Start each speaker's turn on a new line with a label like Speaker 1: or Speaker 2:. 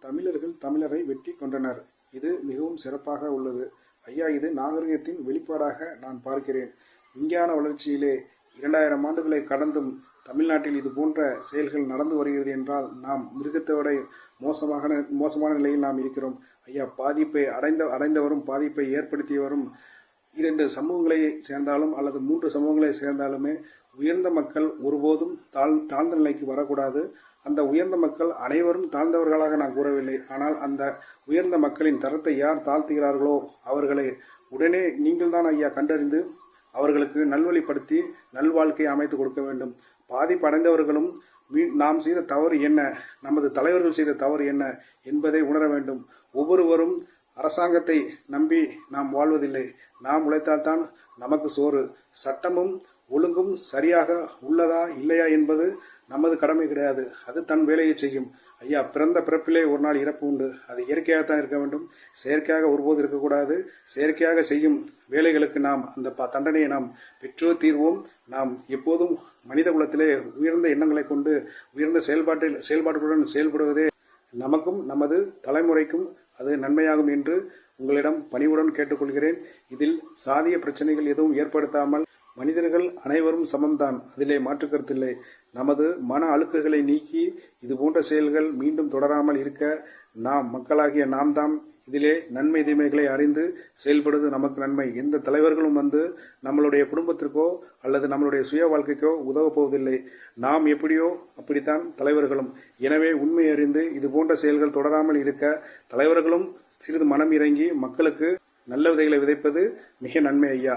Speaker 1: தமிழர்கள் தமிழரை வெட்டி கொன்றனர். இது மிகவும் சிறப்பாக உள்ளது. ஐயா, இது நாகரிகத்தின் வெளிப்பாடாக நான் பார்க்கிறேன். விஞ்ஞான வளர்ச்சியிலே 2000 ஆண்டுகளை கடந்தும் தமிழ்நாட்டில் இது போன்ற செயல்கள் நடந்து வருகிறது என்றால் நாம் மிருகத்தை விட மோசமான நிலையில் நாம் இருக்கிறோம். ஐயா, பாதிப்பை அடைந்தவரும் பாதிப்பை ஏற்படுத்தியவரும் 2 சமூகங்களை சேர்ந்தாலும் அல்லது 3 சமூகங்களை சேர்ந்தாலுமே உயர்ந்த மக்கள் ஒருபோதும் தாழ்ந்த நிலைக்கு வரக்கூடாது. அந்த உயர்ந்த மக்கள் அனைவரும் தாழ்ந்தவர்களாக நான் கூறவில்லை. ஆனால் அந்த உயர்ந்த மக்களின் தரத்தை யார் தாழ்த்துகிறார்களோ அவர்களை உடனே நீங்கள் தான் ஐயா கண்டறிந்து அவர்களுக்கு நல்வழிப்படுத்தி நல்வாழ்க்கையை அமைத்து கொடுக்க வேண்டும். பாதிப்படைந்தவர்களும் நாம் செய்த தவறு என்ன, நமது தலைவர்கள் செய்த தவறு என்ன என்பதை உணர வேண்டும். ஒவ்வொருவரும் அரசாங்கத்தை நம்பி நாம் வாழ்வதில்லை. நாம் உழைத்தால்தான் நமக்கு சோறு. சட்டமும் ஒழுங்கும் சரியாக உள்ளதா இல்லையா என்பது நமது கடமை கிடையாது. அது தன் வேலையை செய்யும். ஐயா, பிறந்த பிறப்பிலே ஒரு நாள் இறப்பு உண்டு. அது இயற்கையாகத்தான் இருக்க வேண்டும். செயற்கையாக ஒருபோது இருக்கக்கூடாது. செயற்கையாக செய்யும் வேலைகளுக்கு நாம் அந்த தண்டனையை நாம் பெற்றோ தீர்வோம். நாம் எப்போதும் மனித குலத்திலே உயர்ந்த எண்ணங்களை கொண்டு உயர்ந்த செயல்பாடுகளுடன் செயல்படுவதே நமக்கும் நமது தலைமுறைக்கும் அது நன்மையாகும் என்று உங்களிடம் பணிவுடன் கேட்டுக்கொள்கிறேன். இதில் சாதிய பிரச்சனைகள் எதுவும் ஏற்படுத்தாமல் மனிதர்கள் அனைவரும் சமம்தான், அதிலே மாற்றுக்கருத்தில்லை. நமது மன அழுக்குகளை நீக்கி இது போன்ற செயல்கள் மீண்டும் தொடராமல் இருக்க மக்களாகிய நாம் தான் இதிலே நன்மை தீமைகளை அறிந்து செயல்படுவது நமக்கு நன்மை. எந்த தலைவர்களும் நம்மளுடைய குடும்பத்திற்கோ அல்லது நம்மளுடைய சுய வாழ்க்கைக்கோ உதவப் போவதில்லை. நாம் எப்படியோ அப்படித்தான் தலைவர்களும். எனவே உண்மை அறிந்து இது போன்ற செயல்கள் தொடராமல் இருக்க தலைவர்களும் சிறிது மனம் இறங்கி மக்களுக்கு நல்ல விதைகளை விதைப்பது மிக நன்மை ஐயா.